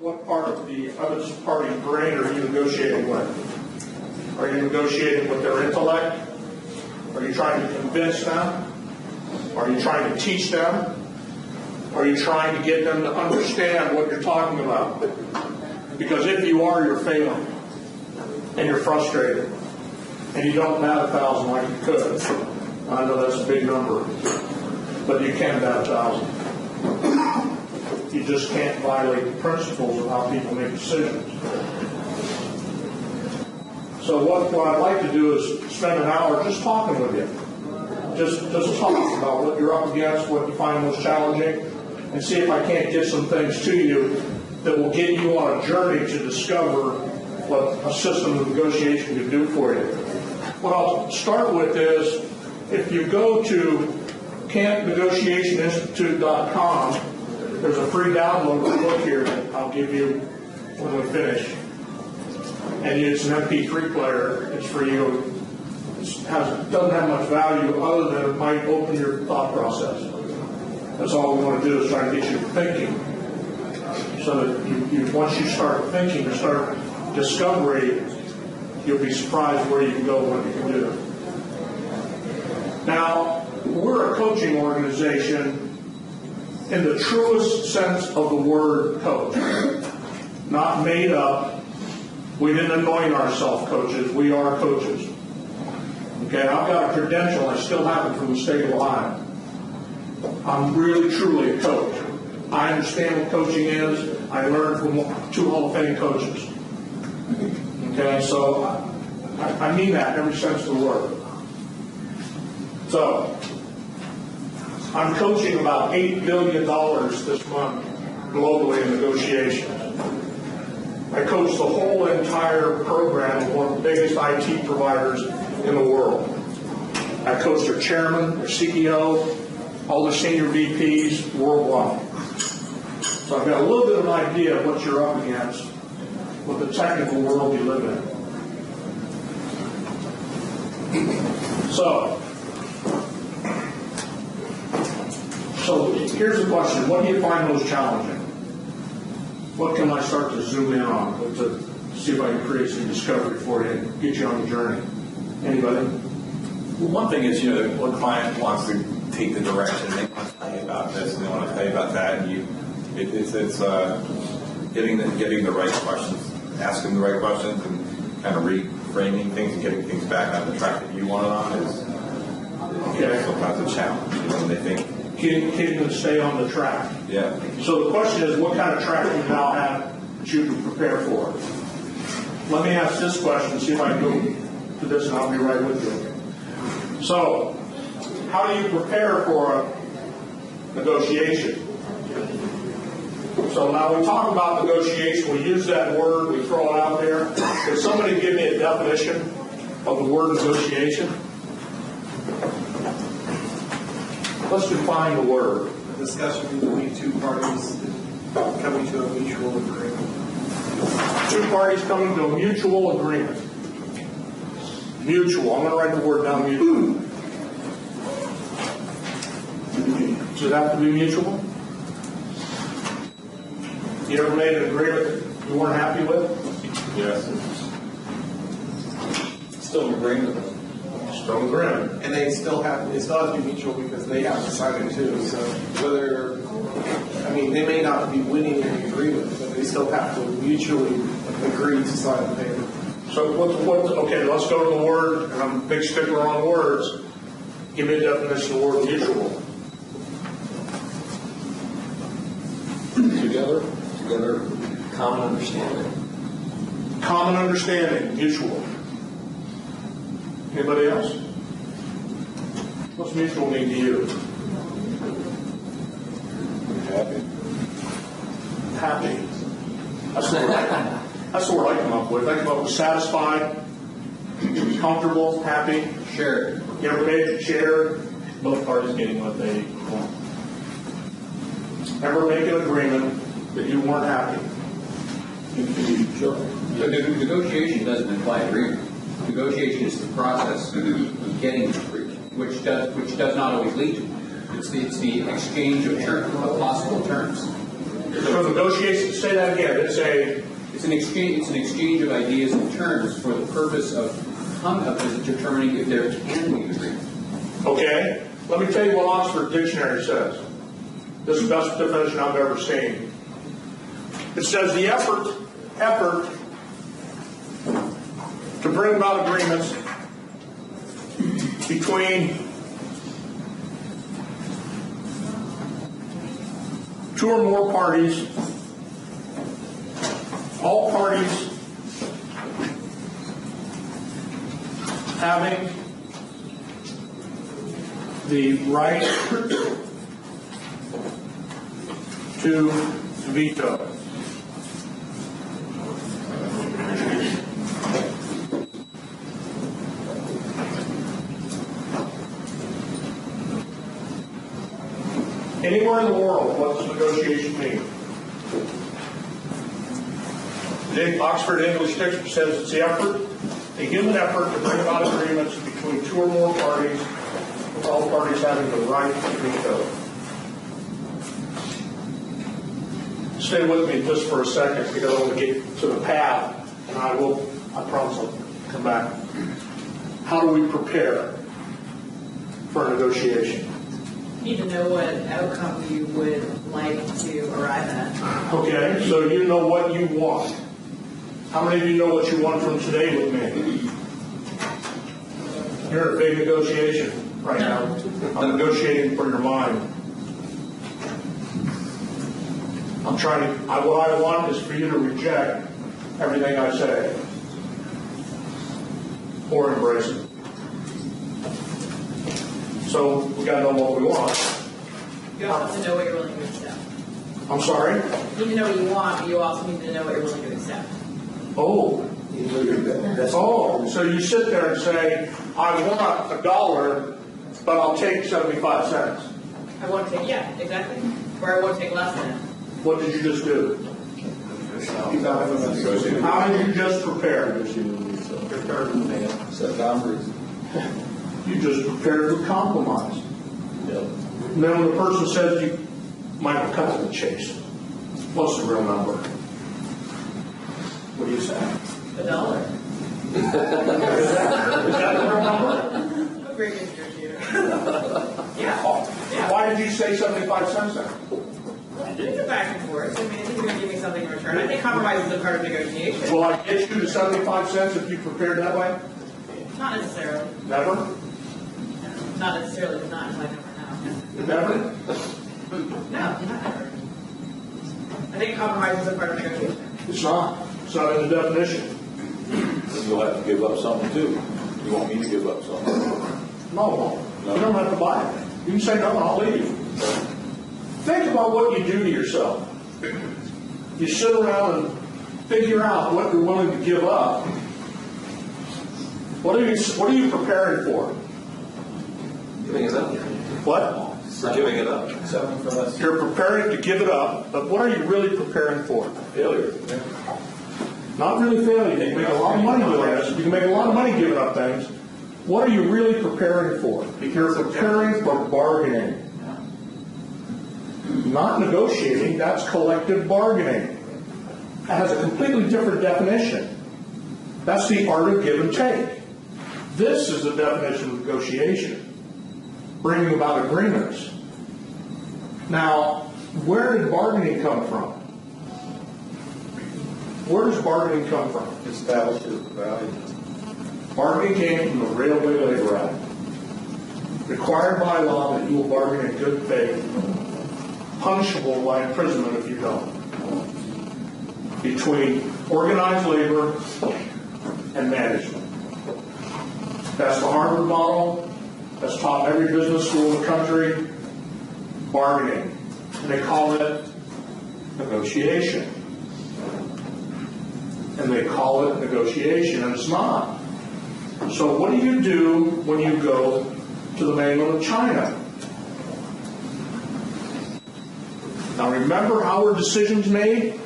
what part of the other party's brain are you negotiating with? Are you negotiating with their intellect? Are you trying to convince them? Are you trying to teach them? Are you trying to get them to understand what you're talking about? Because if you are, you're failing. And you're frustrated. And you don't bat 1,000 like you could. I know that's a big number. But you can bat 1,000. You just can't violate the principles of how people make decisions. So what I'd like to do is spend an hour just talking with you. Just talk about what you're up against, what you find most challenging, and see if I can't get some things to you that will get you on a journey to discover what a system of negotiation can do for you. What I'll start with is, if you go to campnegotiationinstitute.com, there's a free download of the book here that I'll give you when we finish. And it's an MP3 player. It's for you. It doesn't have much value other than it might open your thought process. That's all we want to do is try to get you thinking. So that you once you start thinking and start discovering, you'll be surprised where you can go, what you can do. Now, we're a coaching organization in the truest sense of the word coach. Not made up. We didn't anoint ourselves coaches. We are coaches. Okay, I've got a credential. I still have it from the state of Ohio. I'm really, truly a coach. I understand what coaching is. I learned from 2 Hall of Fame coaches. Okay, so I mean that in every sense of the word. So, I'm coaching about $8 billion this month globally in negotiations. I coach the whole entire program of one of the biggest IT providers in the world. I coach their chairman, their CEO, all their senior VPs worldwide. So I've got a little bit of an idea of what you're up against with the technical world you live in. So here's the question. What do you find most challenging? What can I start to zoom in on to see if I can create some discovery for you and get you on the journey? Anybody? Well, one thing is, one client wants to take the direction. They want to tell you about this and they want to tell you about that. And it's getting the right questions, asking the right questions, and kind of reframing things and getting things back on the track that you want it on is sometimes a challenge. They think Getting them to stay on the track. Yeah. So the question is, what kind of track do you now have that you can prepare for? Let me ask this question, see if I can go to this, and I'll be right with you. So, how do you prepare for a negotiation? So now we talk about negotiation, we use that word, we throw it out there. Can somebody give me a definition of the word negotiation? Let's define the word. A discussion between 2 parties coming to a mutual agreement. 2 parties coming to a mutual agreement. Mutual. I'm going to write the word down, mutual. Does it have to be mutual? You ever made an agreement you weren't happy with? yes. Still an agreement. Still an agreement. And it still has to be mutual because they have to sign it too. So they may not be winning in the agreement, but they still have to mutually agree to sign the paper. So okay, let's go to the word, and I'm a big stickler on words. Give me a definition of the word mutual. Together, common understanding. Common understanding, mutual. Anybody else? What's mutual mean to you? Happy. That's the word I come up with. I come up with satisfied, comfortable, happy. Shared. You ever made it shared? Both parties getting what they want. Ever make an agreement that you weren't happy? Sure. So negotiation doesn't imply agreement. Negotiation is the process of getting an agreement, which does not always lead to one. It's the exchange of possible terms. So negotiations, say that again, It's an exchange of ideas and terms for the purpose of determining if there can be an agreement. okay, let me tell you what Oxford Dictionary says. This is the best definition I've ever seen. It says the effort to bring about agreements between two or more parties, all parties having the right to veto. Anywhere in the world, what does negotiation mean? The Oxford English Dictionary says it's the effort, a human effort to bring about agreements between two or more parties, with all parties having the right to veto. Stay with me just for a second because I want to get to the path, and I promise I'll come back. How do we prepare for a negotiation? You need to know what outcome you would like to arrive at. Okay, so you know what you want. How many of you know what you want from today with me? You're in a big negotiation right now. I'm negotiating for your mind. What I want is for you to reject everything I say or embrace it. So we got to know what we want. You also have to know what you're willing to accept. I'm sorry? You need to know what you want, but you also need to know what you're willing to accept. Oh, so you sit there and say, I want $1, but I'll take 75 cents. I want to take, yeah, exactly. Or I won't take less than it. What did you just do? How did you just prepare? Set boundaries. You just prepared to compromise. Yep. And then when the person says, you might cut to the chase. What's the real number? What do you say? $1. Is that the real number? I'm a great negotiator. Yeah. Why did you say 75 cents then? I didn't go back and forth. I mean, I think you're going to give me something in return. I think compromise is a part of negotiation. Will I get you to 75 cents if you prepared that way? Not necessarily. Never? Not necessarily, but not until I never know. Never? No, not ever. I think compromise is a part of negotiation. It's not. It's not in the definition. You'll have to give up something too. You want me to give up something? No. You don't have to buy it. You can say, no, I'll leave. Think about what you do to yourself. You sit around and figure out what you're willing to give up. What are you preparing for? Giving it up. What? We're giving it up. You're preparing to give it up, but what are you really preparing for? Failure. Not really failure. You can make a lot of money doing this. You can make a lot of money giving up things. What are you really preparing for? You're preparing for bargaining. Not negotiating, that's collective bargaining. That has a completely different definition. That's the art of give and take. This is the definition of negotiation. Bringing about agreements. Now, where did bargaining come from? Where does bargaining come from? Established value. Bargaining came from the Railway Labor Act. Required by law that you will bargain in good faith, punishable by imprisonment if you don't. Between organized labor and management. That's the Harvard model. That's taught in every business school in the country. Bargaining. And they call it negotiation. And they call it negotiation, and it's not. So what do you do when you go to the mainland of China? Now remember how are decisions made?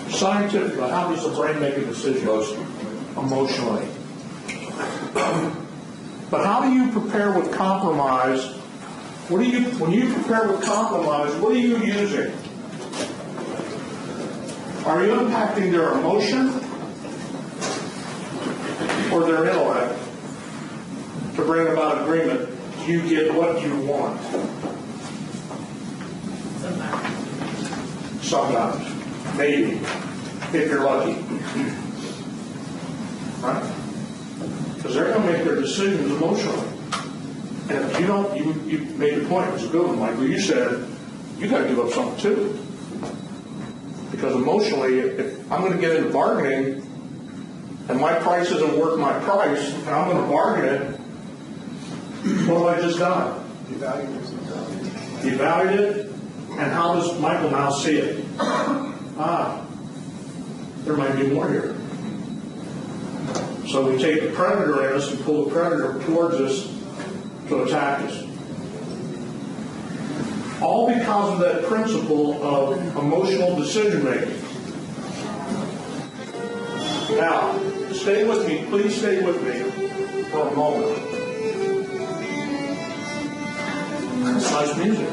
Scientifically, how does the brain make a decision? Emotionally. But how do you prepare with compromise when you prepare with compromise, what are you using? Are you impacting their emotion or their intellect to bring about agreement? You get what you want. Sometimes. Maybe. If you're lucky. Right? Because they're going to make their decisions emotionally. And if you don't, you made the point, it was a good one, Michael. You said, you got to give up something too. Because emotionally, if I'm going to get into bargaining and my price isn't worth my price, and I'm going to bargain it, what have I just done? Devalued it. And how does Michael now see it? There might be more here. So we take the predator in us and pull the predator towards us to attack us. All because of that principle of emotional decision making. Now, stay with me, please stay with me for a moment. That's nice music.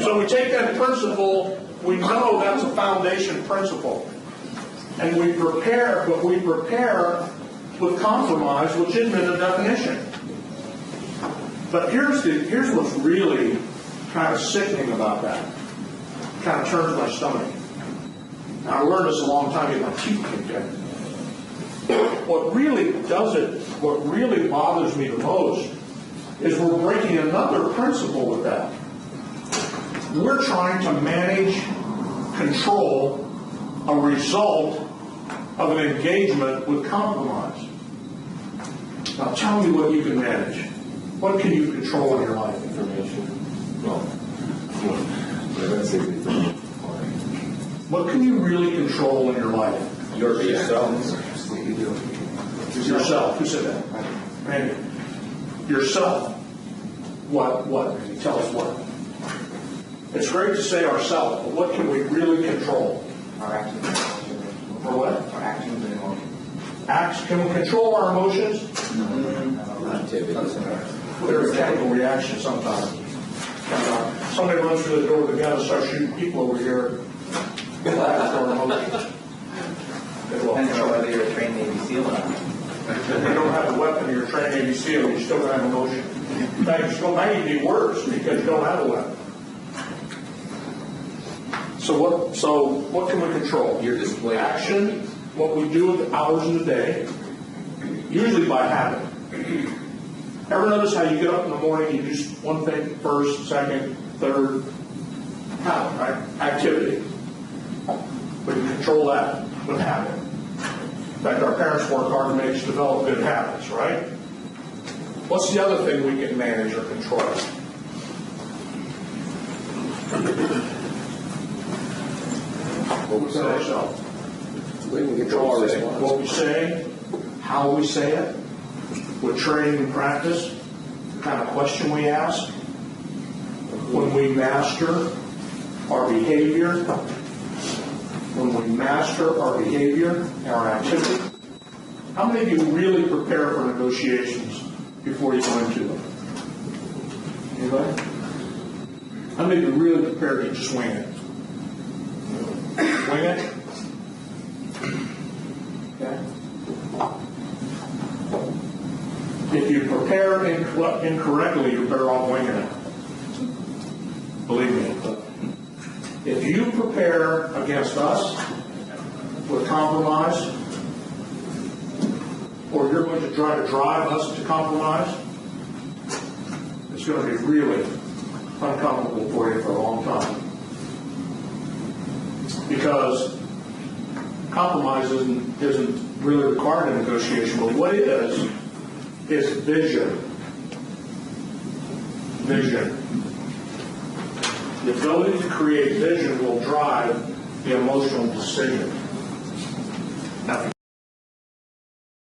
So we take that principle, we know that's a foundation principle. And we prepare, but we prepare with compromise, which isn't in the definition. But here's what's really kind of sickening about that. It kind of turns my stomach. Now, I learned this a long time ago, my teeth kicked in. What really does it, what really bothers me the most, is we're breaking another principle with that. We're trying to manage, control a result of an engagement with compromise. Now tell me what you can manage. What can you control in your life? Information. What can you really control in your life? Yourself. Yourself. Who said that? Randy. Yourself. What? Tell us what. It's great to say ourselves, but what can we really control? Our actions. Or what? Our actions and emotions. Acts. Can we control our emotions? They're a chemical reaction sometimes. Somebody runs through the door with a gun and starts shooting people over here. That's our emotions. Depends on whether you're a trained Navy SEAL or not. If you don't have a weapon, you're a trained Navy SEAL, you still don't have emotion. In fact, it's going to be worse because you don't have a weapon. So what can we control? Your display. Action, what we do with the hours in the day, usually by habit. Ever notice how you get up in the morning, you do one thing first, second, third? Habit, right? Activity. We can control that with habit. In fact, our parents work hard to make us develop good habits, right? What's the other thing we can manage or control? What we say ourselves. We can control our response. What we say, how we say it, with training and practice, the kind of question we ask, when we master our behavior, and our activity. How many of you really prepare for negotiations before you go into them? Anybody? How many of you really prepare to just wing it? Wing it? Okay. If you prepare incorrectly, you're better off winging it. Believe me. If you prepare against us with compromise, or you're going to try to drive us to compromise, it's going to be really uncomfortable for you for a long time. Because compromise isn't really required in negotiation, but what it is vision. Vision. The ability to create vision will drive the emotional decision. Now,